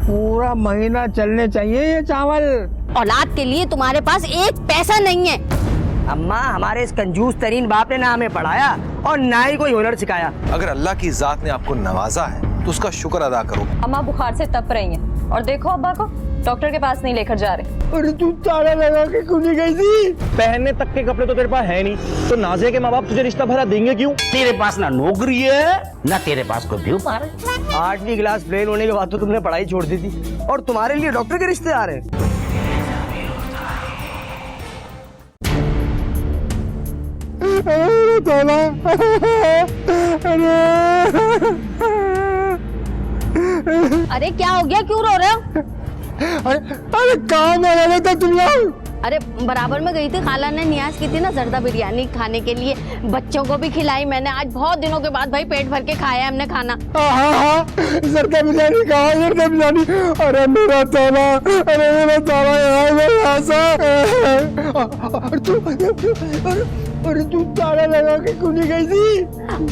पूरा महीना चलने चाहिए ये चावल। औलाद के लिए तुम्हारे पास एक पैसा नहीं है। अम्मा, हमारे इस कंजूस तरीन बाप ने ना हमें पढ़ाया और ना ही कोई हुनर सिखाया। अगर अल्लाह की जात ने आपको नवाजा है तो उसका शुक्र अदा करो। अम्मा बुखार से तप रही हैं और देखो अब्बा को डॉक्टर के पास नहीं लेकर जा रहे। अरे तू ताला लगा के क्यों नहीं गई थी? पहनने तक के कपड़े तो तेरे पास है नहीं, तो नाज़िया के माँ बाप तुझे रिश्ता भरा देंगे क्यों? तेरे पास ना नौकरी है ना तेरे पास कोई व्यापार है। 8वीं क्लास फेल होने के बाद तो तुमने पढ़ाई छोड़ दी थी और तुम्हारे लिए डॉक्टर के रिश्ते आ रहे हैं। ताला, अरे क्या हो गया, क्यों रो रहे हो? अरे कहाँ में रहे थे तुम लोग? अरे बराबर में गई थी, खाला ने नियाज की थी ना जर्दा बिरयानी खाने के लिए, बच्चों को भी खिलाई मैंने। आज बहुत दिनों के बाद भाई पेट भर के खाया हमने खाना। हाँ, जर्दा बिरयानी कहा, जर्दा बिरयानी। अरे मेरा ताला, अरे मेरा ताला यहाँ अरे तू ताला लगा के क्यों नहीं गई थी?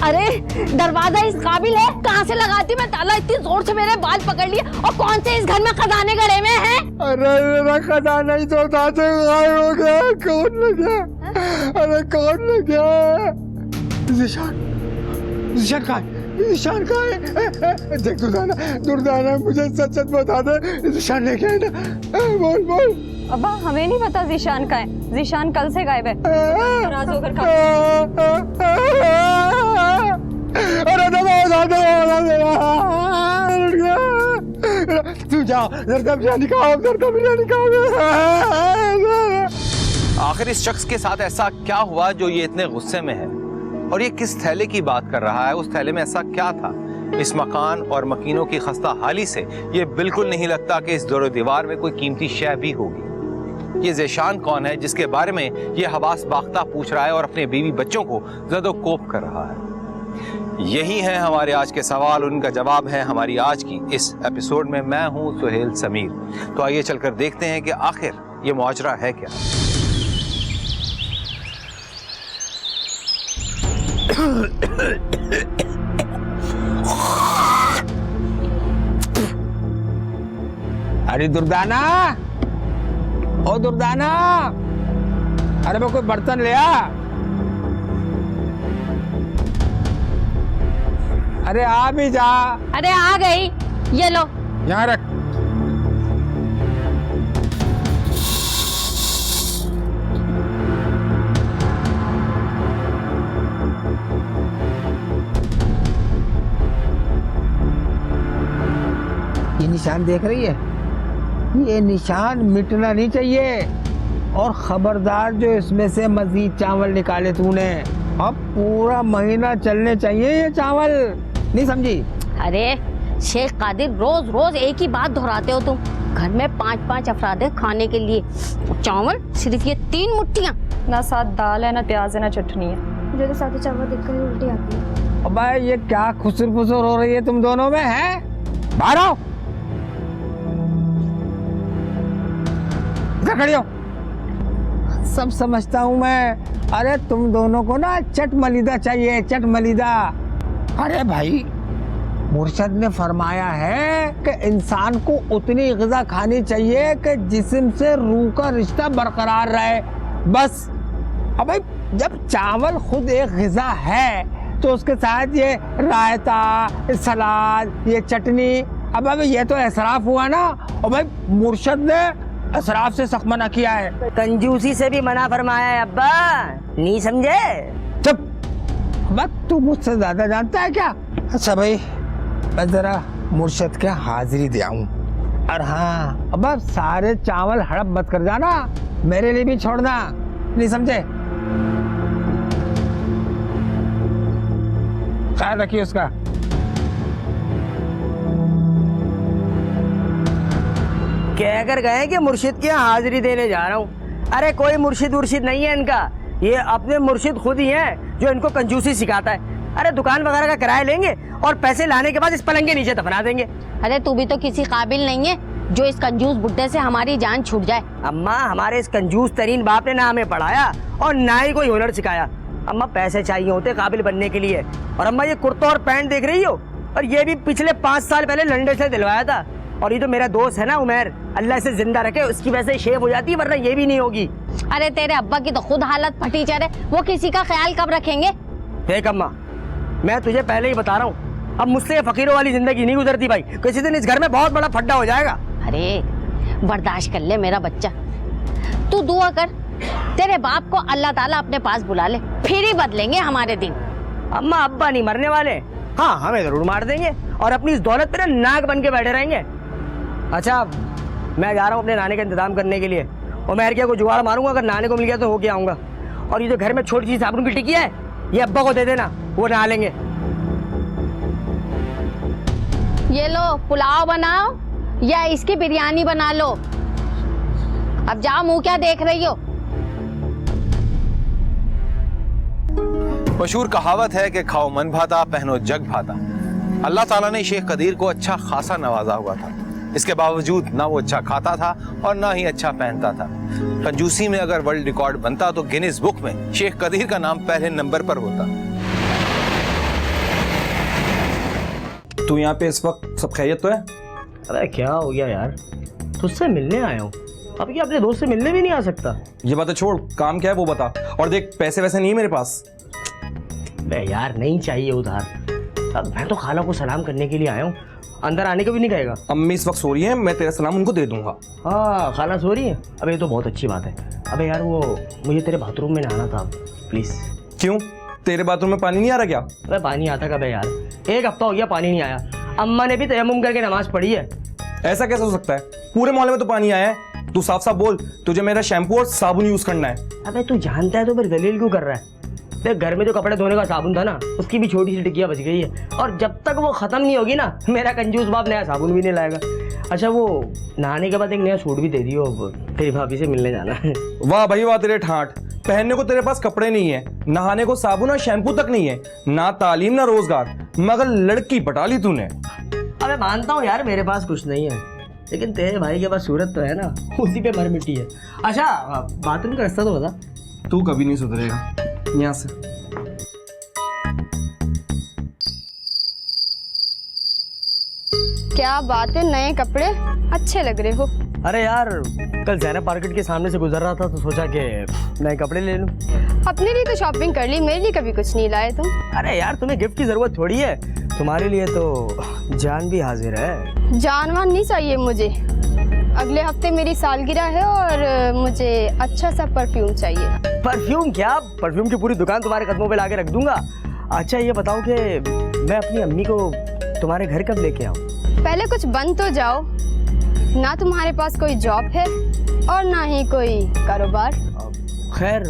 अरे दरवाजा इस काबिल है, कहाँ से लगाती मैं ताला? इतनी जोर से मेरे बाल पकड़ लिए। और कौन से इस घर में खजाने गड़े हुए हैं? अरे मेरा खजाना ही तो था से गायब हो गया। कौन ले गया? अरे कौन ले गया? निशान, निशान कहाँ है? निशान कहाँ है? देख दुर्दाना मुझे सच सच बता दे, निशान लेके आए ना? बोल बोल। अब्बा हमें नहीं पता जीशान का है, जीशान कल से गायब है। नाराज होकर अरे तू जाओ, जर्दा बिरयानी खाओ, जर्दा बिरयानी खाओ। आखिर इस शख्स के साथ ऐसा क्या हुआ जो ये इतने गुस्से में है? और ये किस थैले की बात कर रहा है? उस थैले में ऐसा क्या था? इस मकान और मकीनों की खस्ता हाली से ये बिल्कुल नहीं लगता कि इस दौर दीवार में कोई कीमती शय भी होगी। ये ज़ेशान कौन है जिसके बारे में ये हवास बाख्ता पूछ रहा है और अपने बीवी बच्चों को ज़दोकोप कर रहा है? यही है हमारे आज के सवाल, उनका जवाब है हमारी आज की इस एपिसोड में। मैं हूं सुहेल समीर। तो आइए चलकर देखते हैं कि आखिर ये मुआजरा है क्या। अरे दुर्दाना, ओ दुर्दाना, अरे मैं कोई बर्तन ले आ। अरे आ भी जा। अरे आ गई, ये लो। यहाँ रख। ये निशान देख रही है? ये निशान मिटना नहीं चाहिए। और खबरदार जो इसमें से मजीद चावल निकाले तूने, अब पूरा महीना चलने चाहिए ये चावल, नहीं समझी? अरे शेख कादिर, रोज रोज एक ही बात दोहराते हो तुम। घर में 5-5 अफराद है खाने के लिए, चावल सिर्फ ये 3 मुट्ठियाँ। ना साथ दाल है, ना प्याज है, ना चटनी है। मुझे तो साथ चावल देखकर ही उल्टी आती है। अब भाई ये क्या खुसर फुसर हो रही है तुम दोनों में? है बाहर आओ, इधर खड़ी हो। सब समझता हूँ मैं। अरे तुम दोनों को ना चट मलिदा चाहिए, चट मलिदा। अरे भाई, मुर्शद ने फरमाया है कि इंसान को उतनी ग़िज़ा खानी चाहिए कि जिस्म से रूह का रिश्ता बरकरार रहे, बस। अब भाई जब चावल खुद एक ग़िज़ा है तो उसके साथ ये रायता, सलाद, ये चटनी, अब ये तो इसराफ हुआ ना। और भाई मुर्शद ने इसराफ से सख्त मना किया है। कंजूसी से भी मना फरमाया है अब्बा, नहीं समझे? चुप, बस तू मुझसे ज्यादा जानता है क्या? अच्छा भाई, मैं जरा मुर्शद के हाजिरी दे आऊं। और हाँ, अब सारे चावल हड़प मत कर जाना, मेरे लिए भी छोड़ना, नहीं समझे? ख्याल रखिए उसका। कहकर गए कि मुर्शिद की हाजिरी देने जा रहा हूँ। अरे कोई मुर्शिद उर्शिद नहीं है इनका, ये अपने मुर्शिद खुद ही हैं जो इनको कंजूसी सिखाता है। अरे दुकान वगैरह का किराया लेंगे और पैसे लाने के बाद इस पलंग के नीचे दफना देंगे। अरे तू भी तो किसी काबिल नहीं है जो इस कंजूस बुड्ढे से हमारी जान छूट जाए। अम्मा, हमारे इस कंजूस तरीन बाप ने ना हमें पढ़ाया और ना ही कोई हुनर सिखाया। अम्मा, पैसे चाहिए होते काबिल बनने के लिए। और अम्मा, ये कुर्ता और पैंट देख रही हो, और ये भी पिछले 5 साल पहले लंदन से दिलवाया था। और ये तो मेरा दोस्त है ना उमर, अल्लाह से जिंदा रखे, उसकी वजह से शेव हो जाती है, वरना ये भी नहीं होगी। अरे तेरे अब्बा की तो खुद हालत फटीचर है, वो किसी का ख्याल कब रखेंगे? देख अम्मा, मैं तुझे पहले ही बता रहा हूँ, अब मुझसे ये फकीरों वाली जिंदगी नहीं गुजरती भाई। किसी दिन इस घर में बहुत बड़ा फड्डा हो जाएगा। अरे बर्दाश्त कर ले मेरा बच्चा, तू दुआ कर, तेरे बाप को अल्लाह ताला अपने पास बुला ले, फिर ही बदलेंगे हमारे दिन। अम्मा अब्बा नहीं मरने वाले, हाँ हमें जरूर मार देंगे और अपनी इस दौलत पे ना नाक बन के बैठे रहेंगे। अच्छा मैं जा रहा हूँ अपने नाने का इंतजाम करने के लिए, और मैं को जुगाड़ मारूंगा, अगर नाने को मिल गया तो होके आऊंगा। और ये जो घर में छोटी सी साबुन की टिक्की है, ये अब्बा को दे देना, वो नहा लेंगे। ये लो पुलाव बनाओ या इसकी बिरयानी बना लो, अब जाओ, मुंह क्या देख रही हो? मशहूर कहावत है कि खाओ मन भाता पहनो जग भाता। अल्लाह ताला ने शेख कदीर को अच्छा खासा नवाजा हुआ था, इसके बावजूद ना वो अच्छा खाता था और ना ही अच्छा पहनता था। कंजूसी में अगर वर्ल्ड रिकॉर्ड बनता तो गिनीज बुक में शेख कदीर का नाम पहले नंबर पर होता। तू यहाँ पे इस वक्त सब खैरियत तो है? अरे क्या हो गया यार, तुझसे मिलने आया हूँ, अब क्या अपने दोस्त से मिलने भी नहीं आ सकता? ये बातें छोड़, काम क्या है वो बता। और देख पैसे वैसे नहीं है मेरे पास। बे यार नहीं चाहिए उधार, अब मैं तो खाला को सलाम करने के लिए आया हूँ, अंदर आने को भी नहीं कहेगा। अम्मी इस वक्त सो रही है, मैं तेरा सलाम उनको दे दूंगा। हाँ खाला सो रही है, अबे ये तो बहुत अच्छी बात है। अबे यार वो मुझे तेरे बाथरूम में नहाना था प्लीज। क्यों, तेरे बाथरूम में पानी नहीं आ रहा क्या? अबे पानी आता कब है यार, एक हफ्ता हो गया पानी नहीं आया, अम्मा ने भी तयम्मुम करके नमाज पढ़ी है। ऐसा कैसे हो सकता है, पूरे मोहल्ले में तो पानी आया है। तू साफ साफ बोल, तुझे मेरा शैम्पू और साबुन यूज करना है। अबे तू जानता है तो फिर दलील क्यों कर रहा है? देख घर में जो कपड़े धोने का साबुन था ना, उसकी भी छोटी सी टिकिया बच गई है, और जब तक वो खत्म नहीं होगी ना, मेरा कंजूस बाप नया साबुन भी नहीं लाएगा। अच्छा वो नहाने के बाद एक नया सूट भी दे दियो, तेरी भाभी से मिलने जाना है। वाह भाई वाह तेरे ठाट, पहनने को तेरे पास कपड़े नहीं है, नहाने को साबुन और शैम्पू तक नहीं है, ना तालीम ना रोजगार, मगर लड़की पटा ली तूने। अबे मानता हूँ यार मेरे पास कुछ नहीं है, लेकिन तेरे भाई के पास सूरत तो है ना, उसी पे मर मिट्टी है। अच्छा बाथरूम का रास्ता तो बता। तू कभी नहीं सुधरेगा, यहाँ से। क्या बात है, नए कपड़े अच्छे लग रहे हो। अरे यार कल ज़ैनब मार्केट के सामने से गुजर रहा था तो सोचा कि नए कपड़े ले लूं। अपने लिए तो शॉपिंग कर ली, मेरे लिए कभी कुछ नहीं लाए तुम। अरे यार तुम्हें गिफ्ट की जरूरत थोड़ी है, तुम्हारे लिए तो जान भी हाजिर है। जानवान नहीं चाहिए मुझे, अगले हफ्ते मेरी सालगिरह है और मुझे अच्छा सा परफ्यूम चाहिए। परफ्यूम क्या, परफ्यूम की पूरी दुकान तुम्हारे कदमों पे लाके रख दूंगा। अच्छा ये बताओ कि मैं अपनी अम्मी को तुम्हारे घर कब लेके आऊँ? पहले कुछ बन तो जाओ, ना तुम्हारे पास कोई जॉब है और ना ही कोई कारोबार। खैर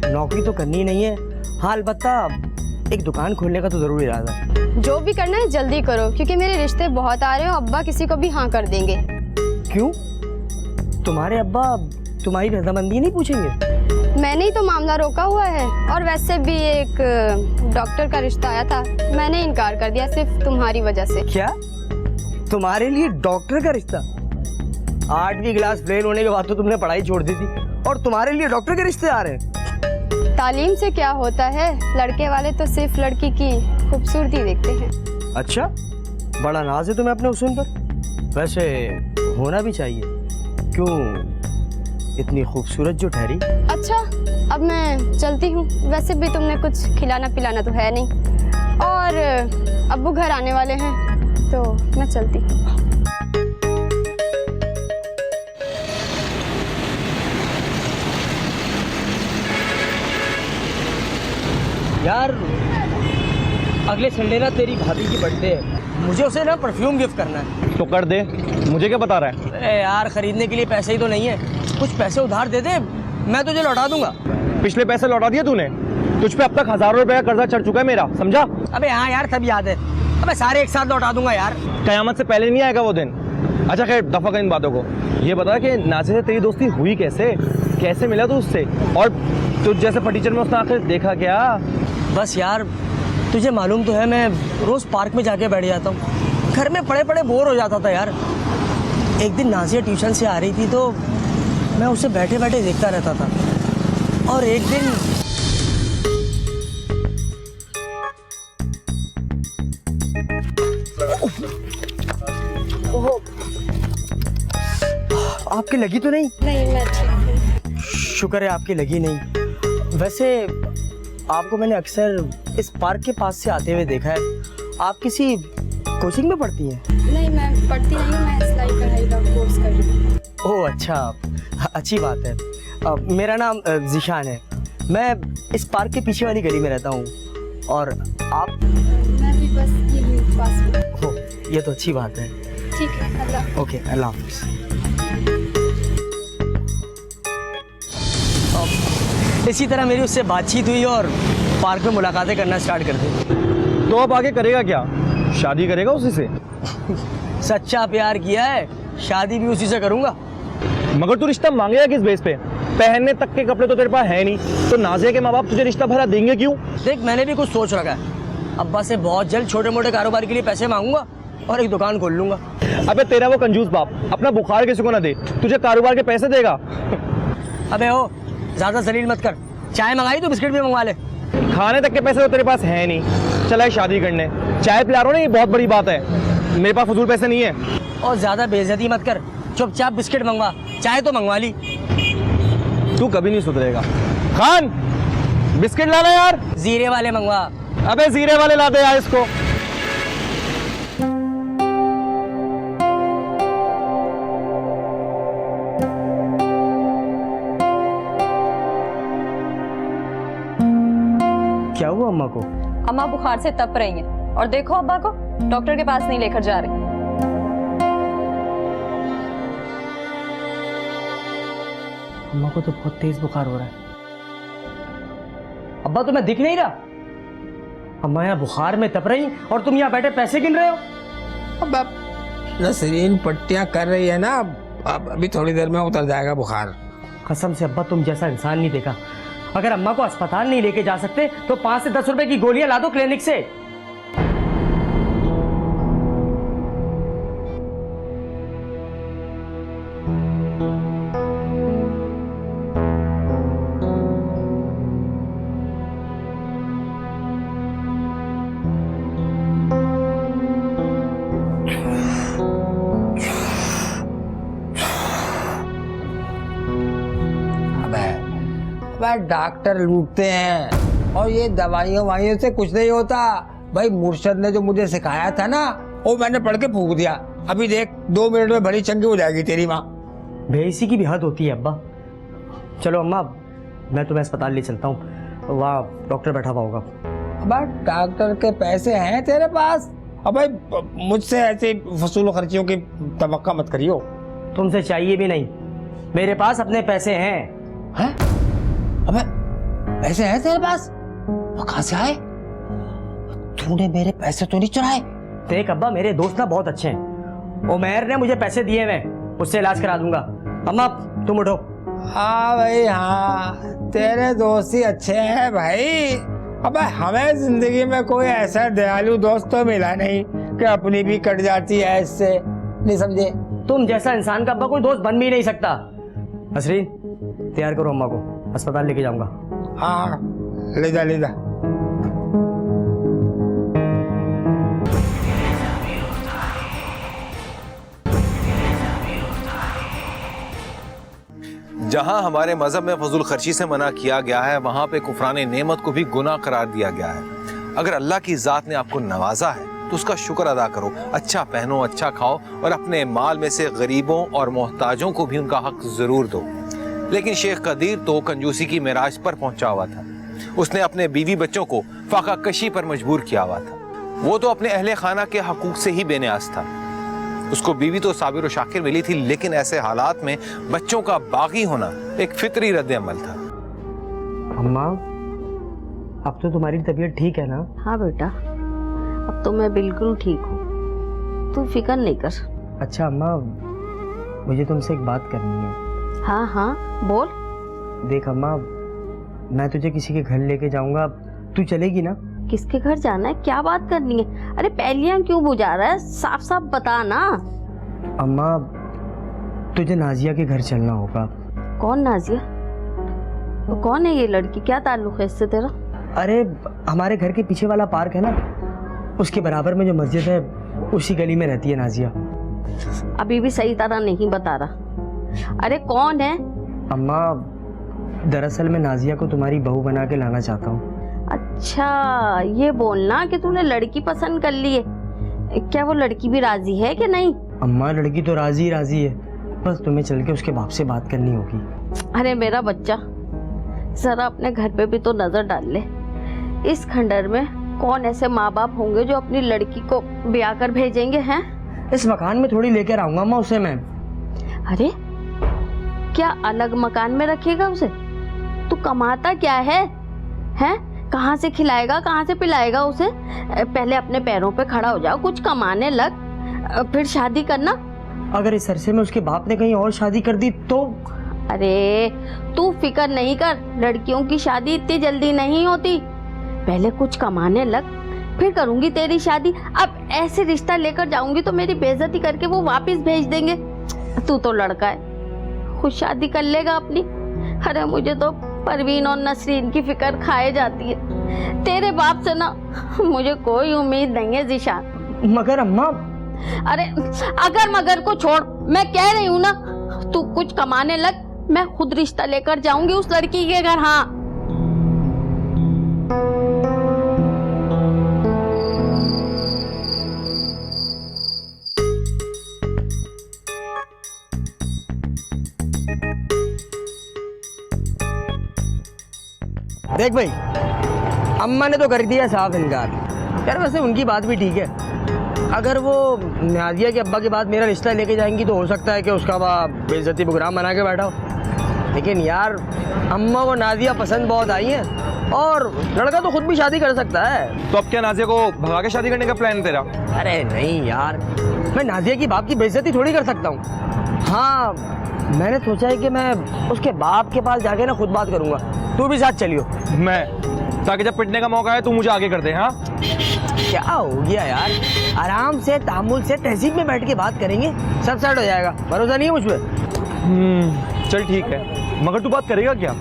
नौकरी तो करनी नहीं है, हाँ अलबत्ता एक दुकान खोलने का तो जरूर इरादा है। जो भी करना है जल्दी करो, क्योंकि मेरे रिश्ते बहुत आ रहे हैं, अब्बा किसी को भी हाँ कर देंगे। क्यों, तुम्हारे अब्बा तुम्हारी रजामंदी नहीं पूछेंगे? मैंने ही तो मामला रोका हुआ है, और वैसे भी एक डॉक्टर का रिश्ता आया था, मैंने इनकार कर दिया सिर्फ तुम्हारी वजह से। क्या तुम्हारे लिए डॉक्टर का रिश्ता? 8वीं क्लास फेल होने के बाद तो तुमने पढ़ाई छोड़ दी थी, और तुम्हारे लिए डॉक्टर के रिश्ते आ रहे हैं? तालीम से क्या होता है, लड़के वाले तो सिर्फ लड़की की खूबसूरती देखते हैं। अच्छा बड़ा नाज है तुम्हें अपने हुस्न पर, वैसे होना भी चाहिए, क्यों इतनी खूबसूरत जो ठहरी। अच्छा अब मैं चलती हूँ, वैसे भी तुमने कुछ खिलाना पिलाना तो है नहीं, और अब्बू घर आने वाले हैं तो मैं चलती हूँ। यार अगले संडे ना तेरी भाभी की बर्थडे है, मुझे उसे ना परफ्यूम गिफ्ट करना है। तो कर दे, मुझे क्या बता रहा है? अरे यार खरीदने के लिए पैसे ही तो नहीं है, कुछ पैसे उधार दे दे, मैं तुझे लौटा दूंगा। पिछले पैसे लौटा दिए तूने, तुझ पे अब तक हजारों रुपए का कर्जा चढ़ चुका है मेरा, समझा? अबे हाँ यार सब याद है, अबे सारे एक साथ लौटा दूंगा यार। कयामत से पहले नहीं आएगा वो दिन। अच्छा खैर दफा कर इन बातों को, ये बता कि नाज़िर से तेरी दोस्ती हुई कैसे, कैसे मिला तू उससे, और तुझ जैसे फटीचर में उसने आखिर देखा क्या? बस यार तुझे मालूम तो है मैं रोज पार्क में जाके बैठ जाता हूँ, घर में पड़े पड़े बोर हो जाता था यार। एक दिन नाज़िया ट्यूशन से आ रही थी तो मैं उसे बैठे बैठे देखता रहता था, और एक दिन ओह आपकी लगी तो नहीं? नहीं मैं ठीक हूँ। शुक्र है आपकी लगी नहीं। वैसे आपको मैंने अक्सर इस पार्क के पास से आते हुए देखा है। आप किसी कोचिंग में पढ़ती हैं? नहीं मैं पढ़ती नहीं हूँ, मैं सिलाई कढ़ाई का कोर्स कर रही हूँ। ओह अच्छा, अच्छी बात है। मेरा नाम ज़ीशान है। मैं इस पार्क के पीछे वाली गली में रहता हूँ। और आप? मैं भी बस यही पास में। हो, ये तो अच्छी बात है। ठीक है, अल्लाह। ओके, अल्लाह हाफिज़। इसी तरह मेरी उससे बातचीत हुई और पार्क में मुलाकातें करना स्टार्ट कर दी। तो अब आगे करेगा क्या? शादी करेगा उसी से? सच्चा प्यार किया है, शादी भी उसी से करूंगा। मगर तू रिश्ता मांगेगा किस बेस पे? पहनने तक के कपड़े तो तेरे पास है नहीं, तो नाज़िया के माँ बाप तुझे रिश्ता भरा देंगे क्यों? देख मैंने भी कुछ सोच रखा है। अब्बा से बहुत जल्द छोटे मोटे कारोबार के लिए पैसे मांगूंगा और एक दुकान खोल लूंगा। अबे तेरा वो कंजूस बाप अपना बुखार किसी को ना दे, तुझे कारोबार के पैसे देगा। अबे हो, ज्यादा जलील मत कर। चाय मंगाई तो बिस्किट भी मंगवा ले। खाने तक के पैसे तो तेरे पास है नहीं, चला है शादी करने। चाय पिला रहा हूँ ना, ये बहुत बड़ी बात है। मेरे पास फजूल पैसे नहीं है। और ज्यादा बेइज्जती मत कर, चुपचाप बिस्किट मंगवा, चाय तो मंगवा ली। तू कभी नहीं सुधरेगा। खान, बिस्किट लाना यार। जीरे वाले मंगवा। अबे जीरे वाले ला दे यार इसको। क्या हुआ अम्मा को? अम्मा बुखार से तप रही हैं और देखो अब्बा को डॉक्टर के पास नहीं लेकर जा रहे। अम्मा को तो बहुत तेज बुखार हो रहा है। अब्बा तुम्हें दिख नहीं रहा? अम्मा यहाँ बुखार में तप रही और तुम यहाँ बैठे पैसे गिन रहे हो। अब नसरीन पट्टियां कर रही है ना, अब अभी थोड़ी देर में उतर जाएगा बुखार। कसम से अब्बा तुम जैसा इंसान नहीं देखा। अगर अम्मा को अस्पताल नहीं लेके जा सकते तो 5 से 10 रुपए की गोलियां ला दो क्लिनिक से। डॉक्टर लूटते हैं और ये दवाइयों वाइयों से कुछ नहीं होता भाई। मुर्शद ने जो मुझे सिखाया था ना, वो मैंने पढ़ के फूंक दिया। अभी देख 2 मिनट में भली चंगी हो जाएगी तेरी माँ। बेइज्जती की भी हद होती है अब्बा। चलो अम्मा, मैं तुम्हें अस्पताल ले चलता हूँ, वहाँ डॉक्टर बैठा हुआ होगा। अब डॉक्टर के पैसे हैं तेरे पास? अब भाई मुझसे ऐसे फजूल खर्चियों की तवक्का मत करियो। तुमसे चाहिए भी नहीं, मेरे पास अपने पैसे हैं। हैं? अबे पैसे हैं तेरे पास? वो कहाँ से आए? तूने मेरे पैसे तो नहीं चुराए? देख अब्बा, मेरे दोस्त ना बहुत अच्छे हैं। उमैर ने मुझे पैसे दिए, मैं उससे इलाज करा दूंगा। अम्मा तुम उठो। हाँ भाई हाँ, तेरे दोस्त ही अच्छे हैं भाई। अबे हमें जिंदगी में कोई ऐसा दयालु दोस्त तो मिला नहीं कि अपनी भी कट जाती है इससे। नहीं समझे? तुम जैसा इंसान का अब्बा कोई दोस्त बन भी नहीं सकता। नसरीन तैयार करो अम्मा को, अस्पताल लेके जाऊंगा। हाँ ले जा ले जा। जहां हमारे मजहब में फजूल खर्ची से मना किया गया है, वहां पे कुफरान नेमत को भी गुनाह करार दिया गया है। अगर अल्लाह की जात ने आपको नवाजा है तो उसका शुक्र अदा करो। अच्छा पहनो, अच्छा खाओ और अपने माल में से गरीबों और मोहताजों को भी उनका हक जरूर दो। लेकिन शेख कदीर तो कंजूसी की मेराज पर पहुंचा हुआ था। उसने अपने बीवी बच्चों को फाका कशी पर मजबूर किया हुआ था। वो तो अपने अहले खाना के हकूक से ही बेनियाज था। उसको बीवी तो साबिर और शाकिर मिली थी, लेकिन ऐसे हालात में बच्चों का बागी होना एक फितरी रद्द-ए-अमल था। अम्मा अब तो तुम्हारी तबीयत ठीक है ना? हाँ बेटा, अब तो मैं बिल्कुल ठीक हूँ, तू फिक्र नहीं कर। अच्छा अम्मा, मुझे तुमसे एक बात करनी है। हाँ हाँ बोल। देख अम्मा, मैं तुझे किसी के घर लेके जाऊंगा, तू चलेगी ना? किसके घर जाना है, क्या बात करनी है? अरे पहलियां क्यों बुझा रहा है, साफ साफ बता ना। अम्मा तुझे नाजिया के घर चलना होगा। कौन नाजिया? वो कौन है ये लड़की, क्या ताल्लुक है इससे तेरा? अरे हमारे घर के पीछे वाला पार्क है ना, उसके बराबर में जो मस्जिद है उसी गली में रहती है नाजिया। अभी भी सही तरह नहीं बता रहा। अरे कौन है? अम्मा, दरअसल मैं नाजिया को तुम्हारी बहू बना के लाना चाहता हूँ। अच्छा, ये बोलना कि तूने लड़की पसंद कर ली है। क्या वो लड़की भी राजी है कि नहीं? अम्मा, लड़की तो राजी है, बस तुम्हें चल के उसके बाप से बात करनी होगी। अरे मेरा बच्चा, जरा अपने घर पे भी तो नजर डाल ले। इस खंडर में कौन ऐसे माँ बाप होंगे जो अपनी लड़की को ब्याह कर भेजेंगे हैं? इस मकान में थोड़ी लेकर आऊंगा अम्मा उसे मैं। अरे क्या अलग मकान में रखेगा उसे? तू कमाता क्या है? हैं? कहाँ से खिलाएगा, कहाँ से पिलाएगा उसे? पहले अपने पैरों पे खड़ा हो जाओ, कुछ कमाने लग, फिर शादी करना। अगर इस अरसे में उसके बाप ने कहीं और शादी कर दी तो? अरे तू फिक्र नहीं कर, लड़कियों की शादी इतनी जल्दी नहीं होती। पहले कुछ कमाने लग, फिर करूंगी तेरी शादी। अब ऐसे रिश्ता लेकर जाऊंगी तो मेरी बेइज्जती करके वो वापस भेज देंगे। तू तो लड़का है, खुद शादी कर लेगा अपनी। अरे मुझे तो परवीन और नसरीन की फिक्र खाए जाती है। तेरे बाप से ना मुझे कोई उम्मीद नहीं है ज़ीशान। मगर अम्मा। अरे अगर मगर को छोड़, मैं कह रही हूँ ना, तू कुछ कमाने लग, मैं खुद रिश्ता लेकर जाऊंगी उस लड़की के घर। हाँ, देख भाई, अम्मा ने तो कर दिया साफ इनकार। यार वैसे उनकी बात भी ठीक है। अगर वो नाजिया के अब्बा के बाद मेरा रिश्ता लेके जाएंगी तो हो सकता है कि उसका बाप बेइज्जती प्रोग्राम बना के बैठा हो। लेकिन यार अम्मा को नाजिया पसंद बहुत आई है, और लड़का तो खुद भी शादी कर सकता है। तो अब क्या नाजिया को भगा के शादी करने का प्लान है तेरा? अरे नहीं यार, मैं नाजिया की बाप की बेइज्जती थोड़ी कर सकता हूँ। हाँ, मैंने सोचा है कि मैं उसके बाप के पास जाके ना खुद बात करूंगा। तू भी साथ चलियो। मैं, ताकि जब पिटने का मौका है तू मुझे आगे कर दे। हाँ, क्या हो गया यार, आराम से तामुल से तहसीब में बैठ के बात करेंगे, सब सेट हो जाएगा। भरोसा नहीं है मुझ पे? चल ठीक है, मगर तू बात करेगा क्या?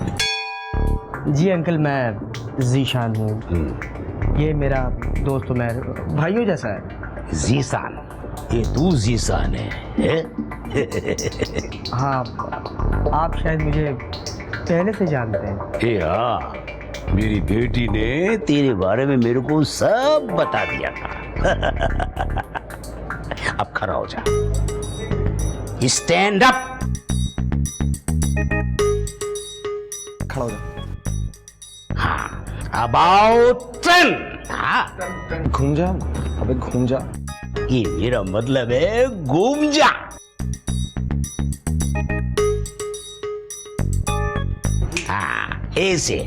जी अंकल, मैं ज़ीशान हूँ। ये मेरा दोस्त उमैर, भाइयों जैसा है। जीसान, ये तू जीसान है? हाँ, आप शायद मुझे पहले से जानते हैं। ए हाँ, मेरी बेटी ने तेरे बारे में मेरे को सब बता दिया था। अब खड़ा हो जा, स्टैंड अप। खड़ा हो जा। हाँ, अबाउट टर्न। हाँ, घूम जा, अबे घूम जा। ये मेरा मतलब है घूम जा। हाँ, ऐसे।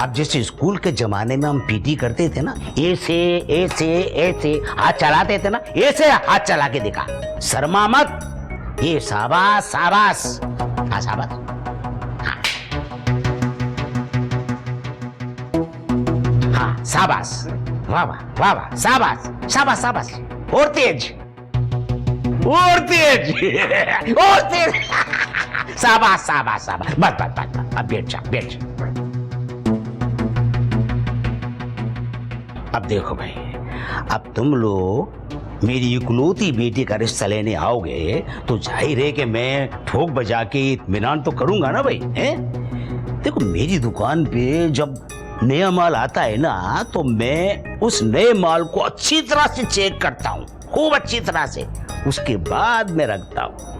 अब जैसे स्कूल के जमाने में हम पीटी करते थे ना, ऐसे ऐसे ऐसे हाथ चलाते थे ना, ऐसे हाथ चला के दिखा, शर्मा मत। ये शाबाश शाबाश। हाँ शाबाश। हाँ, हाँ शाबाश, वाह वाह वाह वाह, शाबाश शाबाश शाबाश। और तेज, और तेज, और तेज। शाबाश शाबाश शाबाश। बस बस बस बस, अब बैठ जा, बैठ जा। अब देखो भाई, अब तुम लोग मेरी इकलौती बेटी का रिश्ता लेने आओगे तो जाहिर है कि मैं ठोक बजा के इत्मीनान तो करूंगा ना भाई, हैं? देखो, मेरी दुकान पे जब नया माल आता है ना, तो मैं उस नए माल को अच्छी तरह से चेक करता हूँ, खूब अच्छी तरह से, उसके बाद मैं रखता हूँ।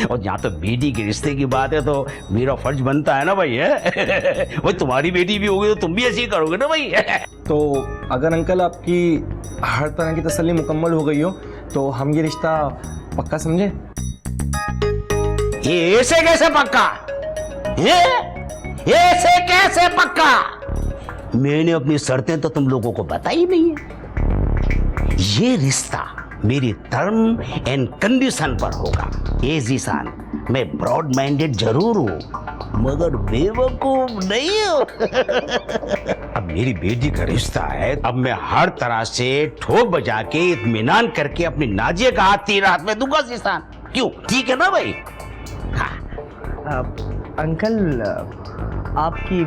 और जहाँ तो बेटी के रिश्ते की बात है तो मेरा फर्ज बनता है ना भाई, है? वो तुम्हारी बेटी भी होगी तो तुम भी ऐसे ही करोगे ना भाई। तो अगर अंकल आपकी हर तरह की तसल्ली मुकम्मल हो गई हो तो हम ये रिश्ता पक्का समझे? ये ऐसे कैसे पक्का? ये ऐसे कैसे पक्का? मैंने अपनी शर्तें तो तुम लोगों को बताई नहीं है। ये रिश्ता मेरी टर्म एंड कंडीशन पर होगा। ये जीसान, मैं ब्रॉड माइंडेड जरूर हूं मगर बेवकूफ नहीं हूं। अब मेरी बेटी का रिश्ता है, अब मैं हर तरह से ठोक बजा के इत्मीनान करके अपनी नाजिया का हाथ तेरे हाथ में दूंगा जीसान। क्यों, ठीक है ना भाई? हाँ। अंकल, आपकी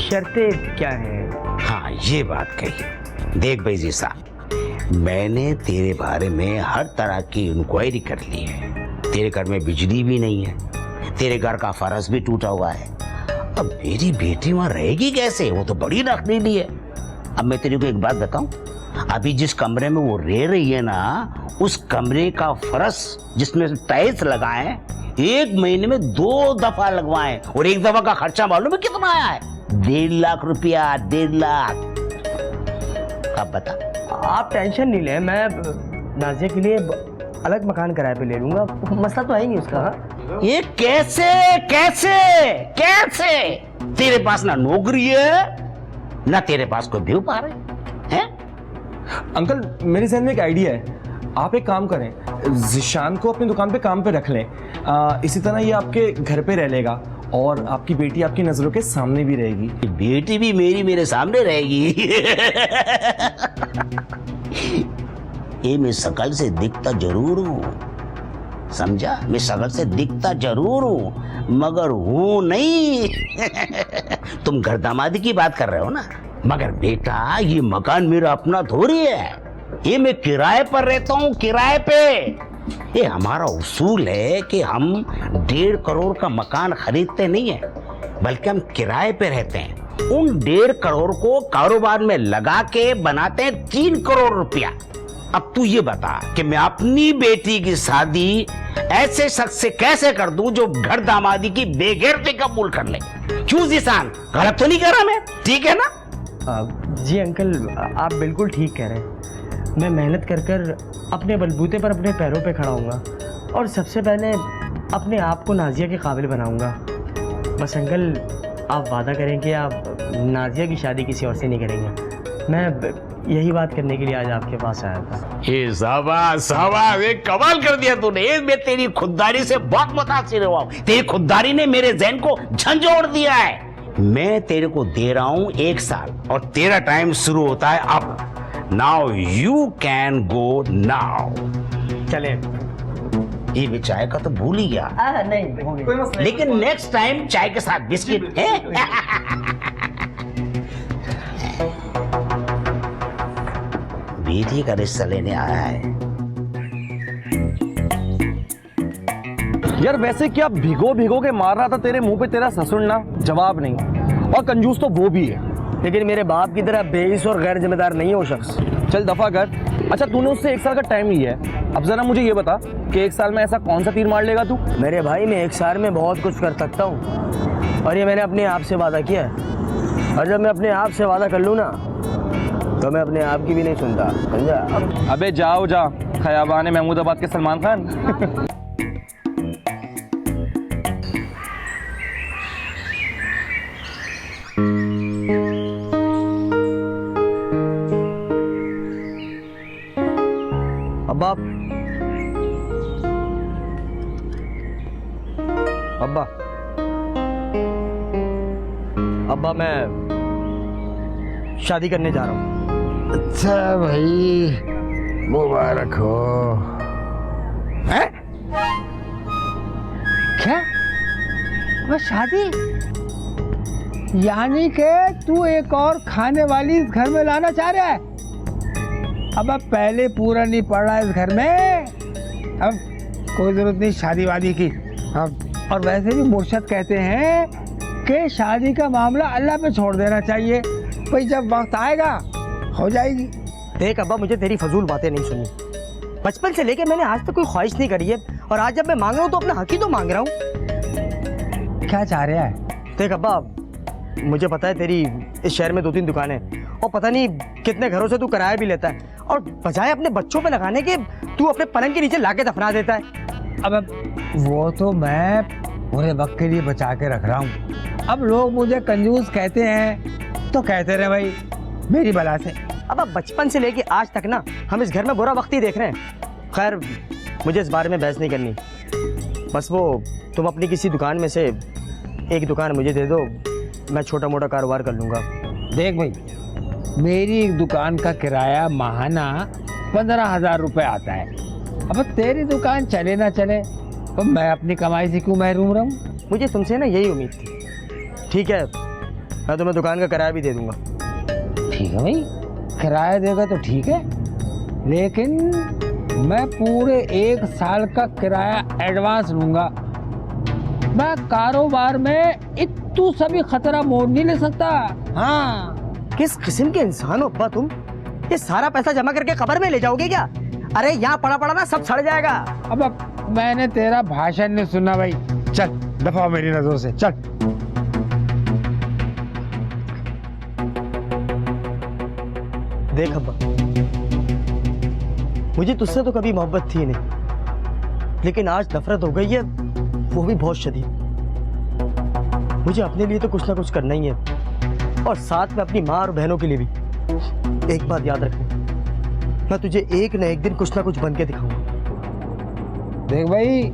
शर्तें क्या हैं? हाँ, ये बात कही। देख भाई जीसान, मैंने तेरे बारे में हर तरह की इंक्वायरी कर ली है। तेरे घर में बिजली भी नहीं है, तेरे घर का फर्श भी टूटा हुआ है। अब मेरी बेटी वहां रहेगी कैसे? वो तो बड़ी रखनीली है। अब मैं तेरे को एक बात बताऊं, अभी जिस कमरे में वो रह रही है ना, उस कमरे का फर्श जिसमें टाइल्स लगाए 1 महीने में 2 दफा लगवाए, और 1 दफा का खर्चा मालूम है कितना आया है? 1.5 लाख रुपया। 1.5 लाख। अब बता। आप टेंशन नहीं ले, मैं नाजिया के लिए अलग मकान किराए पे ले लूंगा, मसला तो है ही नहीं उसका। हाँ? ये कैसे कैसे कैसे? तेरे पास ना नौकरी है ना तेरे पास कोई व्यू पा रहे हैं। अंकल मेरे जहन में एक आइडिया है, आप एक काम करें, जिशान को अपनी दुकान पे काम पे रख लें। इसी तरह ये आपके घर पे रह लेगा और आपकी बेटी आपकी नजरों के सामने भी रहेगी। बेटी भी मेरे सामने रहेगी। ये मैं शकल से दिखता जरूर हूँ, समझा? मैं शकल से दिखता जरूर हूँ मगर हूँ नहीं। तुम घर दामादी की बात कर रहे हो ना, मगर बेटा ये मकान मेरा अपना थोड़ी है, ये मैं किराए पर रहता हूँ, किराए पे। ये हमारा उसूल है कि हम 1.5 करोड़ का मकान खरीदते नहीं है, बल्कि हम किराए पे रहते हैं। उन 1.5 करोड़ को कारोबार में लगा के बनाते हैं 3 करोड़ रुपया। अब तू ये बता कि मैं अपनी बेटी की शादी ऐसे शख्स से कैसे कर दूं जो घर दामादी की बेगैरती कबूल कर ले? क्यों जिशान, गलत तो नहीं कर रहा मैं? ठीक है ना? जी अंकल, आप बिल्कुल ठीक कह रहे हैं। मैं मेहनत कर कर अपने बलबूते पर अपने पैरों पे खड़ा होऊंगा और सबसे पहले अपने आप को नाजिया के काबिल बनाऊंगा। बस अंकल आप वादा करें कि आप नाजिया की शादी किसी और से नहीं करेंगे। मैं यही बात करने के लिए आज आपके पास आया था। ये शाबाश शाबाश, ये कमाल कर दिया तूने। मैं तेरी खुददारी से बहुत मुतासिर हुआ हूं। तेरी खुददारी ने मेरे ज़हन को झंझोड़ दिया है। मैं तेरे को दे रहा हूं 1 साल और तेरा टाइम शुरू होता है अब। Now you can go now. चले। ये भी चाय का तो भूल ही गया। नहीं, लेकिन नेक्स्ट टाइम चाय के साथ बिस्किट है। बेटी का रिश्ता लेने आया है। यार वैसे क्या भिगो भिगो के मार रहा था तेरे मुंह पे तेरा ससुर ना? जवाब नहीं, और कंजूस तो वो भी है। लेकिन मेरे बाप की तरह बेइस और गैर जिम्मेदार नहीं है वो शख्स। चल दफा कर। अच्छा तूने उससे 1 साल का टाइम लिया है, अब जरा मुझे ये बता कि 1 साल में ऐसा कौन सा तीर मार लेगा तू? मेरे भाई, मैं 1 साल में बहुत कुछ कर सकता हूँ और ये मैंने अपने आप से वादा किया है। और जब मैं अपने आप से वादा कर लूँ ना, तो मैं अपने आप की भी नहीं सुनता, समझा? अबे जाओ जा, खयाबान महमूदाबाद के सलमान खान। अब्बा, अब्बा, अब्बा मैं शादी करने जा रहा हूँ। अच्छा भाई, मुबारक हो। हैं? क्या? अब शादी? यानी कि तू एक और खाने वाली इस घर में लाना चाह रहा है? अब पहले पूरा नहीं पड़ रहा इस घर में, अब कोई जरूरत नहीं शादी वादी की। अब और वैसे भी मुर्शद कहते हैं कि शादी का मामला अल्लाह पे छोड़ देना चाहिए, भाई जब वक्त आएगा हो जाएगी। देख अब्बा, मुझे तेरी फजूल बातें नहीं सुनी। बचपन से लेके मैंने आज तक कोई ख्वाहिश नहीं करी है, और आज जब मैं मांग रहा हूँ तो अपना हक ही तो मांग रहा हूँ। क्या चाह रहा है? देख अब्बा, मुझे पता है तेरी इस शहर में 2-3 दुकानें और पता नहीं कितने घरों से तू किराया भी लेता है, और बजाय अपने बच्चों पे लगाने के तू अपने पलंग के नीचे लाके दफना देता है। अब वो तो मैं पूरे वक्त के लिए बचा के रख रहा हूँ। अब लोग मुझे कंजूस कहते हैं तो कहते रहे भाई, मेरी बला से। अब बचपन से लेके आज तक ना हम इस घर में बुरा वक्त ही देख रहे हैं। खैर, मुझे इस बारे में बहस नहीं करनी। बस वो तुम अपनी किसी दुकान में से एक दुकान मुझे दे दो, मैं छोटा मोटा कारोबार कर लूँगा। देख भाई, मेरी एक दुकान का किराया माहाना 15,000 रुपये आता है। अब तेरी दुकान चले ना चले तो मैं अपनी कमाई से क्यों महरूम रहूं? मुझे तुमसे ना यही उम्मीद थी। ठीक है, मैं तुम्हें दुकान का किराया भी दे दूंगा। ठीक है भाई, किराया देगा तो ठीक है, लेकिन मैं पूरे 1 साल का किराया एडवांस लूंगा। मैं कारोबार में इतू सभी खतरा मोड़ नहीं ले सकता। हाँ, किस किस्म के इंसान हो अब्बा तुम? ये सारा पैसा जमा करके कब्र में ले जाओगे क्या? अरे यहाँ पड़ा पड़ा ना सब सड़ जाएगा। अब मैंने तेरा भाषण नहीं सुना भाई, चल दफा हो मेरी नजरों से, चल। देख अब्बा, मुझे तुझसे तो कभी मोहब्बत थी नहीं, लेकिन आज नफरत हो गई है, वो भी बहुत शदीद। मुझे अपने लिए तो कुछ ना कुछ करना ही है, और साथ में अपनी माँ और बहनों के लिए भी। एक बात याद रखना, मैं तुझे एक न एक दिन कुछ ना कुछ बन के दिखाऊंगा। देख भाई,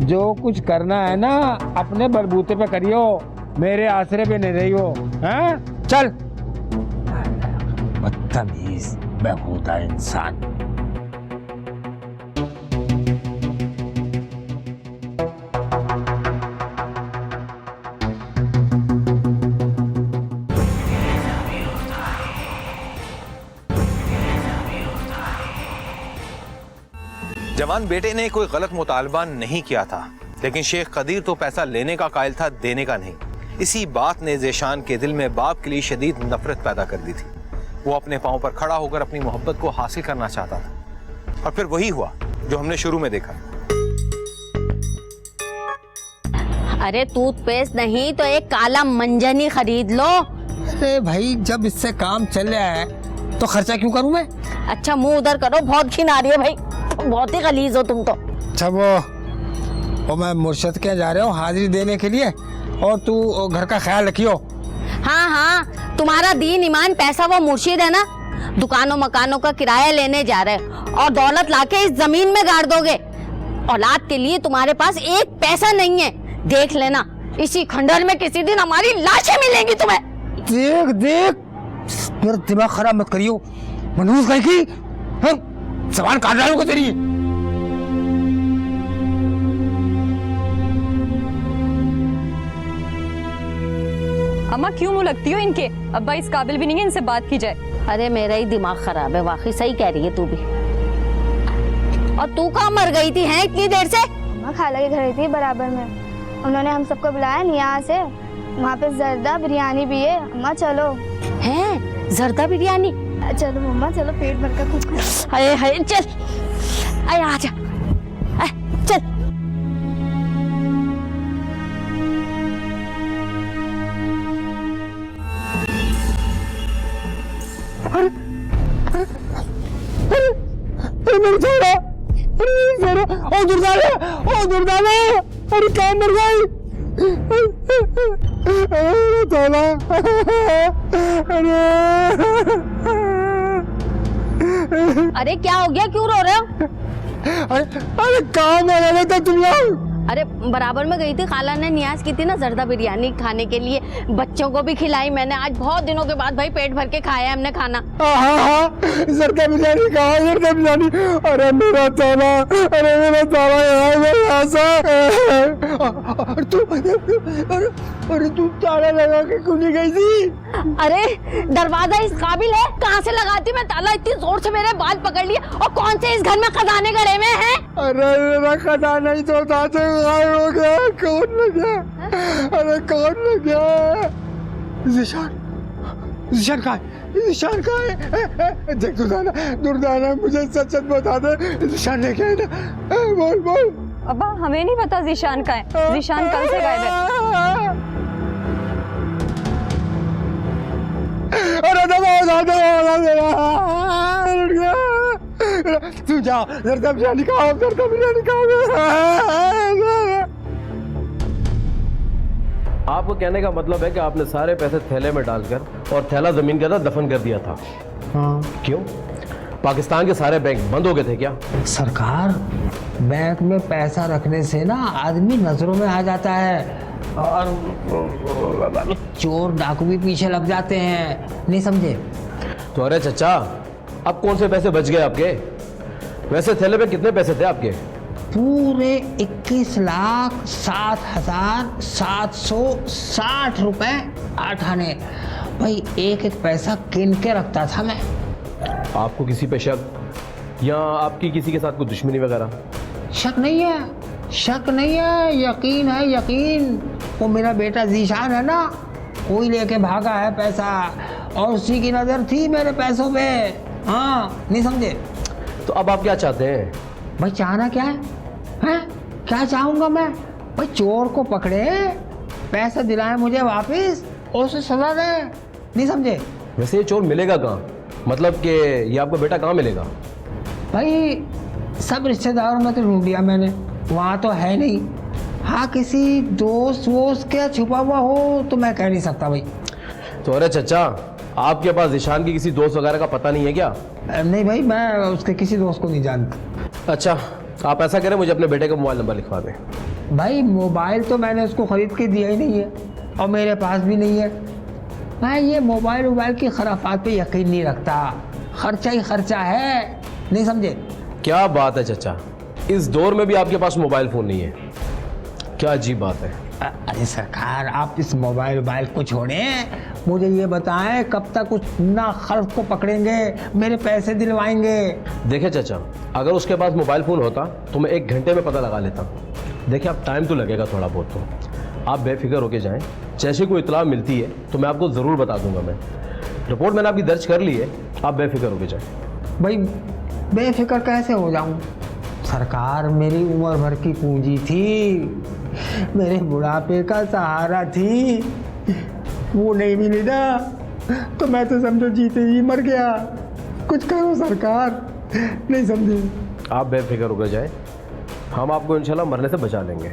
जो कुछ करना है ना अपने बलबूते पे करियो, मेरे आसरे पे नहीं रहियो। हैं? चल। बदतमीज बेहुदा इंसान। जवान बेटे ने कोई गलत मुतालबा नहीं किया था, लेकिन शेख कदीर तो पैसा लेने का कायल था, देने का नहीं। इसी बात ने ज़ेशान के दिल में बाप के लिए शदीद नफरत पैदा कर दी थी। वो अपने पांव पर खड़ा होकर अपनी मोहब्बत को हासिल करना चाहता था, और फिर वही हुआ जो हमने शुरू में देखा। अरे टूथपेस्ट नहीं तो एक काला मंजन ही खरीद लो। अरे भाई, जब इससे काम चल रहा है तो खर्चा क्यों करूं मैं? अच्छा मुंह उधर करो, बहुत घिन आ रही है भाई, बहुत ही गलीज हो तुम तो। अच्छा वो मैं मुर्शद के जा रहा हूँ हाजिरी देने के लिए, और तू घर का ख्याल रखियो। हाँ हाँ, तुम्हारा दीन ईमान पैसा वो मुर्शिद है ना, दुकानों मकानों का किराया लेने जा रहे और दौलत लाके इस जमीन में गाड़ दोगे। औलाद के लिए तुम्हारे पास एक पैसा नहीं है, देख लेना इसी खंडहर में किसी दिन हमारी लाशें मिलेंगी तुम्हें। देख देख, मेरा दिमाग खराब मत करियो। मनहूस कहीं की जबान काट रहा हूँ तेरी। अम्मा क्यों मुंह लगती हो इनके? अब्बा इस काबिल भी नहीं है इनसे बात की जाए। अरे मेरा ही दिमाग खराब है, वाकई सही कह रही है तू भी। और तू कहाँ मर गई थी हैं इतनी देर से? अम्मा खाला के घर गई थी बराबर में, उन्होंने हम सबको बुलाया निया से, वहाँ पे जर्दा बिरयानी भी है। अम्मा चलो। हैं जर्दा बिरयानी? चलो मम्मा चलो, पेट भर कर खूब खाओ। हाय हाय चल, आय आजा, आय चल। ओ दुर्दाने, ओ दुर्दाने, अरे क्या मर गई? अरे क्या हो गया, क्यों रो रहे हो? अरे कहाँ मर रहे थे तुम लोग? अरे बराबर में गई थी, खाला ने नियाज की थी ना जर्दा बिरयानी खाने के लिए, बच्चों को भी खिलाई मैंने। आज बहुत दिनों के बाद भाई पेट भर के खाया हमने खाना। हाँ, जर्दा बिरयानी कहा, जर्दा बिरयानी। अरे मेरा ताला, अरे मेरा ताला यहाँ से। अरे तू ताला लगा के क्यों नहीं गई थी? अरे दरवाजा इस काबिल है, कहाँ से लगाती मैं ताला? इतनी जोर से मेरे बाल पकड़ लिए। और कौन से इस घर में खजाने गड़े हुए हैं? अरे मेरा खजाना ही तो था, हो गया। कौन लग गया? अरे कौन लग गया? ज़ीशान कहाँ है? ज़ीशान कहाँ है? देख दुर्दाना मुझे सच सच बता दे, ज़ीशान लेके आए ना? बोल बोल। अब्बा हमें नहीं पता ज़ीशान का है, ज़ीशान कल से गायब है। अरे तू जाओ, जर्दा बिरयानी खाओ, जर्दा बिरयानी खाओ। आपको कहने का मतलब है कि आपने सारे पैसे थैले में डालकर और थैला जमीन के अंदर दफन कर दिया था? हाँ। क्यों? पाकिस्तान के सारे बैंक बंद हो गए थे क्या? सरकार, बैंक में पैसा रखने से ना आदमी नजरों में आ जाता है, और चोर डाकू भी पीछे लग जाते हैं, नहीं समझे? तो अरे चचा, अब कौन से पैसे बच गए आपके? वैसे थैले में कितने पैसे थे आपके? पूरे 21,07,760 रुपए 8 आने। भाई एक एक पैसा गिन के रखता था मैं। आपको किसी पे शक? या आपकी किसी के साथ कोई दुश्मनी वगैरह? शक नहीं है, शक नहीं है, यकीन है, यकीन। वो मेरा बेटा जीशान है ना, कोई लेके भागा है पैसा और उसी की नजर थी मेरे पैसों पे। हाँ, नहीं समझे? तो अब आप क्या चाहते हैं? भाई चाहना क्या है? हैं? क्या चाहूंगा मैं? भाई चोर को पकड़े, पैसे दिलाए मुझे वापस और उसे सजा दे। नहीं समझे? वैसे ये चोर मिलेगा कहाँ? मतलब कि ये आपका बेटा कहाँ मिलेगा? भाई सब रिश्तेदारों में तो ढूंढ लिया मैंने, वहाँ तो है नहीं। हाँ, किसी दोस्त वोस्त क्या छुपा हुआ हो तो मैं कह नहीं सकता भाई। तो अरे चचा, आपके पास ईशान की किसी दोस्त वगैरह का पता नहीं है क्या? नहीं भाई, मैं उसके किसी दोस्त को नहीं जानता। अच्छा, आप ऐसा करें, मुझे अपने बेटे का मोबाइल नंबर लिखवा दें। भाई मोबाइल तो मैंने उसको खरीद के दिया ही नहीं है और मेरे पास भी नहीं है। मैं ये मोबाइल की खराफात पे यकीन नहीं रखता, खर्चा ही खर्चा है। नहीं समझे? क्या बात है चचा, इस दौर में भी आपके पास मोबाइल फोन नहीं है? क्या अजीब बात है। अरे सरकार, आप इस मोबाइल को छोड़ें, मुझे ये बताएं कब तक उस ना खल्फ को पकड़ेंगे, मेरे पैसे दिलवाएंगे? देखिए चचा, अगर उसके पास मोबाइल फ़ोन होता तो मैं 1 घंटे में पता लगा लेता। देखिए, अब टाइम तो लगेगा थोड़ा बहुत, तो आप बेफिक्र होके जाएं। जैसे कोई इतला मिलती है तो मैं आपको ज़रूर बता दूंगा। मैं रिपोर्ट मैंने आपकी दर्ज कर ली है, आप बेफिक्र होके जाएं। भाई बेफिक्र कैसे हो जाऊं? सरकार मेरी उम्र भर की पूंजी थी, मेरे बुढ़ापे का सहारा थी, वो नहीं मिली ना तो मैं तो समझो जीते ही मर गया। कुछ करो सरकार। नहीं समझे? आप बेफिक्र होकर जाएं, हम आपको इंशाल्लाह मरने से बचा लेंगे।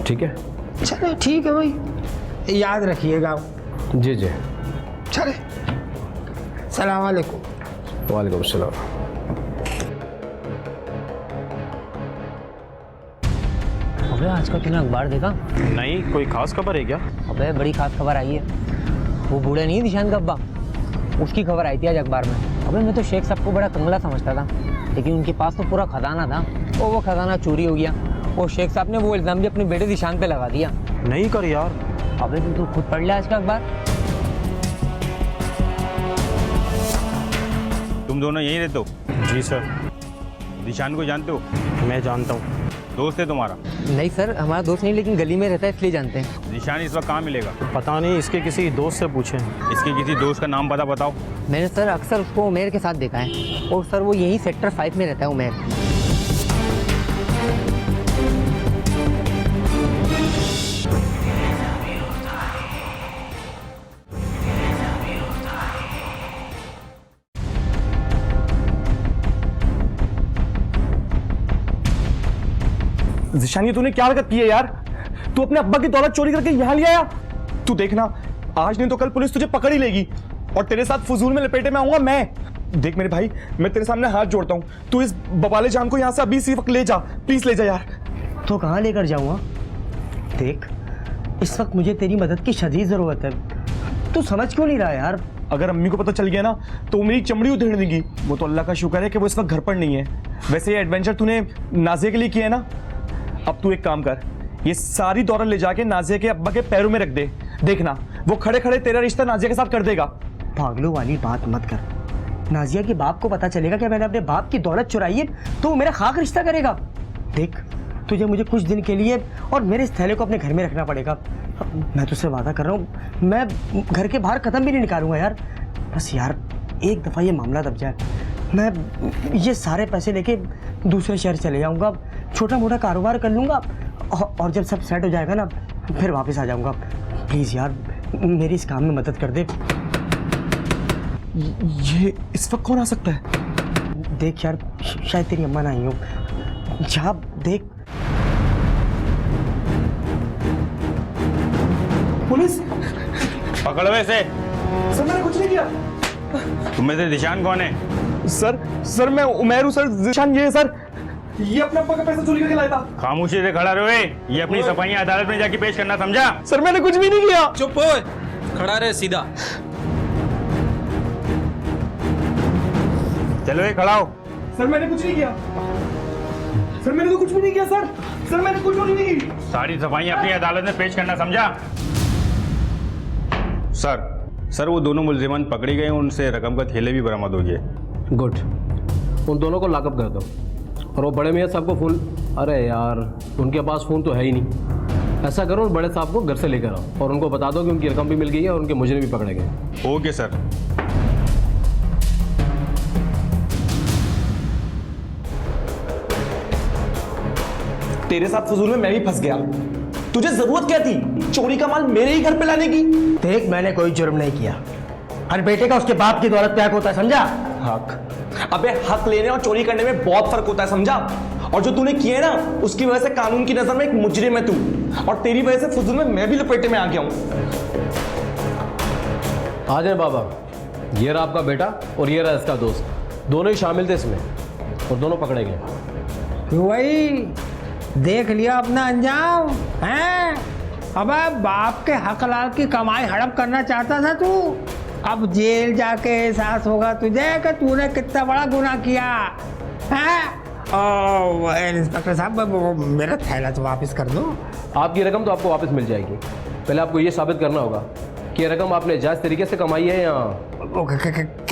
ठीक है? चलो ठीक है भाई, याद रखिएगा। जी जी, चले, सलाम वालेकुम। वालेकुम अस्सलाम। अबे आज का तूने अखबार देखा? नहीं, कोई खास खबर है क्या? अबे बड़ी खास खबर आई है। वो बूढ़े नहीं निशान का अब्बा, उसकी खबर आई थी आज अखबार में। अबे मैं तो शेख साहब को बड़ा कंगला समझता था, लेकिन उनके पास तो पूरा खजाना था और वो खजाना चोरी हो गया। और शेख साहब ने वो इल्ज़ाम भी अपने बेटे निशान पे लगा दिया। नहीं कर यार। अबे तू खुद पढ़ ले आज का अखबार। तुम दोनों यहीं रहते हो? जी सर। निशान को जानते हो? मैं जानता हूँ। दोस्त है तुम्हारा? नहीं सर, हमारा दोस्त नहीं, लेकिन गली में रहता है इसलिए जानते हैं। निशान इस वक्त कहाँ मिलेगा? पता नहीं, इसके किसी दोस्त से पूछें। इसके किसी दोस्त का नाम पता बताओ। मैंने सर अक्सर उसको उमेर के साथ देखा है, और सर वो यहीं सेक्टर 5 में रहता है उमेर। ज़िशान, ये तूने क्या हरकत की है यार? तू अपने अब्बा की दौलत चोरी करके यहाँ ले आया। तू देखना, आज नहीं तो कल पुलिस तुझे पकड़ ही लेगी और तेरे साथ फजूल में लपेटे में आऊंगा मैं। देख मेरे भाई, मैं तेरे सामने हाथ जोड़ता हूँ, तू इस बवाले जान को यहाँ से अभी इसी वक्त ले जा, प्लीज ले जा यार। तो कहाँ लेकर जाऊँगा? देख, इस वक्त मुझे तेरी मदद की शदीद ज़रूरत है। तू समझ क्यों नहीं रहा यार? अगर अम्मी को पता चल गया ना तो मेरी चमड़ी उधेड़ देगी। वो तो अल्लाह का शुक्र है कि वो इस वक्त घर पर नहीं है। वैसे ये एडवेंचर तूने नाजिया के लिए किया है ना, अब तू एक काम कर, ये सारी दौलत ले जाके नाजिया के अब्बा के पैरों में रख दे। देखना, वो खड़े खड़े तेरा रिश्ता नाजिया के साथ कर देगा। पागलों वाली बात मत कर। नाजिया के बाप को पता चलेगा कि मैंने अपने बाप की दौलत चुराई है तो वो मेरा खाक रिश्ता करेगा। देख, तुझे मुझे कुछ दिन के लिए और मेरे इस थैले को अपने घर में रखना पड़ेगा। मैं तुझसे वादा कर रहा हूँ, मैं घर के बाहर कदम भी नहीं निकालूंगा यार। बस यार एक दफ़ा ये मामला दब जाए, मैं ये सारे पैसे लेके दूसरे शहर चले जाऊँगा, छोटा मोटा कारोबार कर लूँगा और जब सब सेट हो जाएगा ना फिर वापस आ जाऊँगा। प्लीज़ यार, मेरी इस काम में मदद कर दे। ये इस वक्त कौन आ सकता है? देख यार, शायद तेरी अम्मा ना आई हो। जा देख। पुलिस? पकड़ो इसे। सर मैंने कुछ नहीं किया। तुम में से निशान कौन है? सर मैं उमेर हूँ सर। ज़िशान ये है सर, ये अपने अब्बा का पैसा चोरी करके लाया था। खामोशी से खड़ा रहे, ये अपनी सफाइयां अदालत में जाके पेश करना, समझा? सर मैंने कुछ भी नहीं किया। चुप हो, खड़ा रहे सीधा। चलो ये खड़ा हो। सर मैंने कुछ नहीं किया। सर मैंने तो कुछ भी नहीं किया सर। सर मैंने कुछ भी नहीं की। सारी सफाइयां अपनी अदालत में पेश करना, समझा? सर वो दोनों मुल्जिमान पकड़ी गए, उनसे रकम का थैले भी बरामद हो गए। गुड। उन दोनों को लॉकअप कर दो। और वो बड़े मियाँ साहब को फ़ोन, अरे यार उनके पास फ़ोन तो है ही नहीं। ऐसा करो, बड़े साहब को घर से लेकर आओ और उनको बता दो कि उनकी रकम भी मिल गई है और उनके मुजरिम भी पकड़े गए। Okay sir. तेरे साथ फजूल में मैं भी फंस गया। तुझे जरूरत क्या थी चोरी का माल मेरे ही घर पे लाने की? देख, मैंने कोई जुर्म नहीं किया। हर बेटे का उसके बाप की दौलत पे हक होता है, समझा? हक? अबे हक लेने और चोरी करने में बहुत फर्क होता है, समझा? और जो तूने किया है ना, उसकी वजह से कानून की नजर में एक मुजरिम है तू, और तेरी वजह से फजूल में मैं भी लपेटे में आ गया हूं। आ जाए बाबा, ये रहा आपका बेटा और ये रहा इसका दोस्त, दोनों ही शामिल थे इसमें और दोनों पकड़े गए। क्यों भाई, देख लिया अपना अंजाम हैं? अबे बाप के हक लाल की कमाई हड़प करना चाहता था तू, अब जेल जाके एहसास होगा तुझे कि तूने कितना बड़ा गुनाह किया है। इंस्पेक्टर साहब, वो मेरा थैला तो वापस कर दो। आपकी रकम तो आपको वापस मिल जाएगी, पहले आपको ये साबित करना होगा कि ये रकम आपने जायज़ तरीके से कमाई है या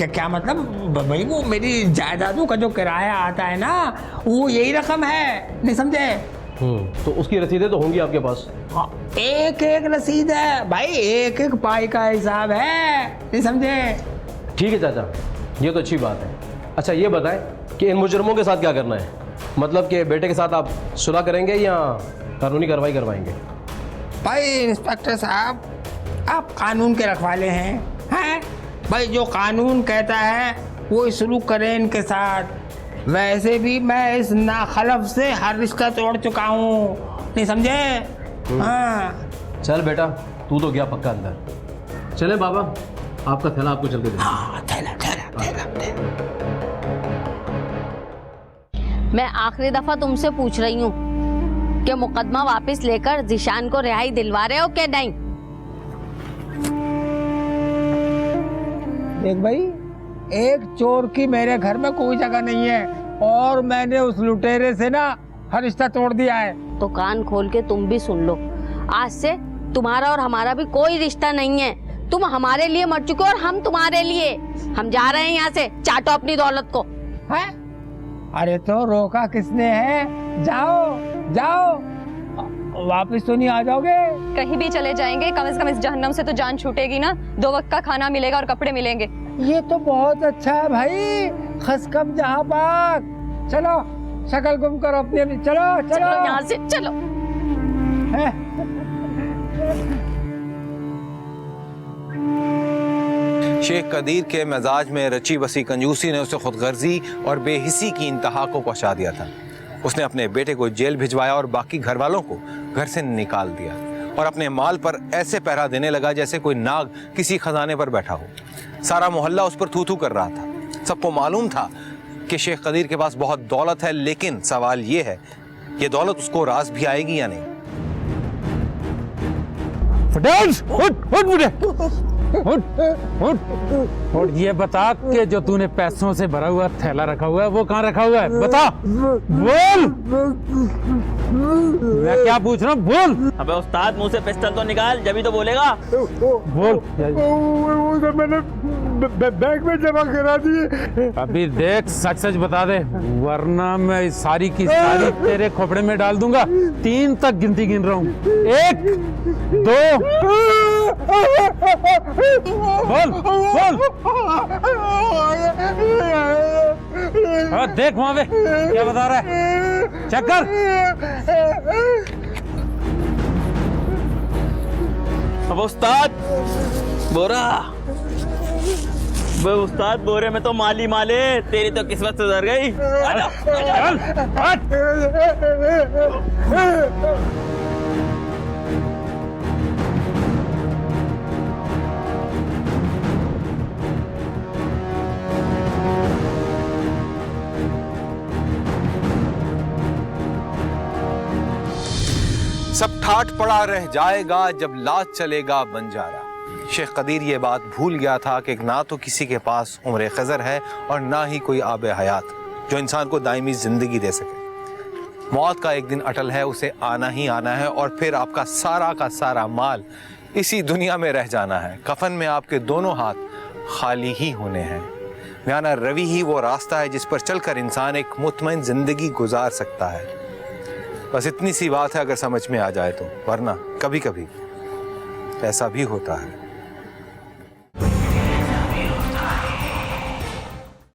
क्या मतलब भाई? वो मेरी जायदादों का जो किराया आता है ना, वो यही रकम है, नहीं समझे? तो उसकी रसीदें तो होंगी आपके पास। एक एक रसीद है भाई, एक एक पाई का हिसाब है, नहीं समझे? ठीक है चाचा, ये तो अच्छी बात है। अच्छा ये बताएं कि इन मुजरमों के साथ क्या करना है, मतलब कि बेटे के साथ आप सुलह करेंगे या कानूनी कार्रवाई करवाएंगे? भाई इंस्पेक्टर साहब, आप कानून के रखवाले हैं भाई, जो कानून कहता है वो सलूक करें इनके साथ। वैसे भी मैं इस नाखलफ से हर रिश्ता तोड़ चुका हूँ, नहीं समझे? हाँ चल बेटा, तू तो गया पक्का अंदर। चले बाबा, आपका थैला आपको चल के दे। हाँ, थैला। मैं आखिरी दफा तुमसे पूछ रही हूँ कि मुकदमा वापस लेकर जिशान को रिहाई दिलवा रहे हो क्या नहीं? देख भाई, एक चोर की मेरे घर में कोई जगह नहीं है, और मैंने उस लुटेरे से ना हर रिश्ता तोड़ दिया है। तो कान खोल के तुम भी सुन लो, आज से तुम्हारा और हमारा भी कोई रिश्ता नहीं है। तुम हमारे लिए मर चुके हो और हम तुम्हारे लिए। हम जा रहे हैं यहाँ से, चाटो अपनी दौलत को। है? अरे तो रोका किसने है? जाओ, वापस तो नहीं आ जाओगे? कहीं भी चले जाएंगे, कम से कम इस जहन्नम से तो जान छूटेगी ना। 2 वक्त का खाना मिलेगा और कपड़े मिलेंगे। ये तो बहुत अच्छा है भाई, खसकम जहाँ पाक। चलो शक्ल गुम करो अपनी, चलो यहाँ से चलो। शेख कदीर के मिजाज में रची बसी कंजूसी ने उसे खुदगर्जी और बेहिसी की इंतहा को पहुंचा दिया था। उसने अपने बेटे को जेल भिजवाया और बाकी घर वालों को घर से निकाल दिया, और अपने माल पर ऐसे पहरा देने लगा जैसे कोई नाग किसी खजाने पर बैठा हो। सारा मोहल्ला उस पर थू थू कर रहा था। सबको मालूम था कि शेख कदीर के पास बहुत दौलत है, लेकिन सवाल ये है, ये दौलत उसको रास भी आएगी या नहीं? और ये बता कि जो तूने पैसों से भरा हुआ थैला रखा हुआ है वो कहाँ रखा हुआ है? बता, बोल। मैं क्या पूछ रहा हूँ, बोल। अबे उस्ताद, मुंह से पिस्टल तो निकाल, जब ही तो बोलेगा। बोल। वो मैंने बैंक में जमा करा दिए। अभी देख, सच सच बता दे, वरना मैं सारी की सारी तेरे खोपड़े में डाल दूंगा। 3 तक गिनती गिन रहा हूँ। 1 2 बोल। हाँ, देख वहां पे क्या बता रहा है, चेक कर। अब उस्ताद, बोरा। उस्ताद, बोरे में तो माली माले, तेरी तो किस्मत सुधर गई। सब ठाठ पड़ा रह जाएगा जब लाज चलेगा बंजारा। शेख कदीर ये बात भूल गया था कि ना तो किसी के पास उम्र खज़र है और ना ही कोई आब हयात जो इंसान को दायमी जिंदगी दे सके। मौत का एक दिन अटल है, उसे आना ही आना है, और फिर आपका सारा का सारा माल इसी दुनिया में रह जाना है। कफन में आपके दोनों हाथ खाली ही होने हैं। म्याना रवि ही वो रास्ता है जिस पर चलकर इंसान एक मुतमईन जिंदगी गुजार सकता है। बस इतनी सी बात है अगर समझ में आ जाए तो, वरना कभी कभी ऐसा भी होता है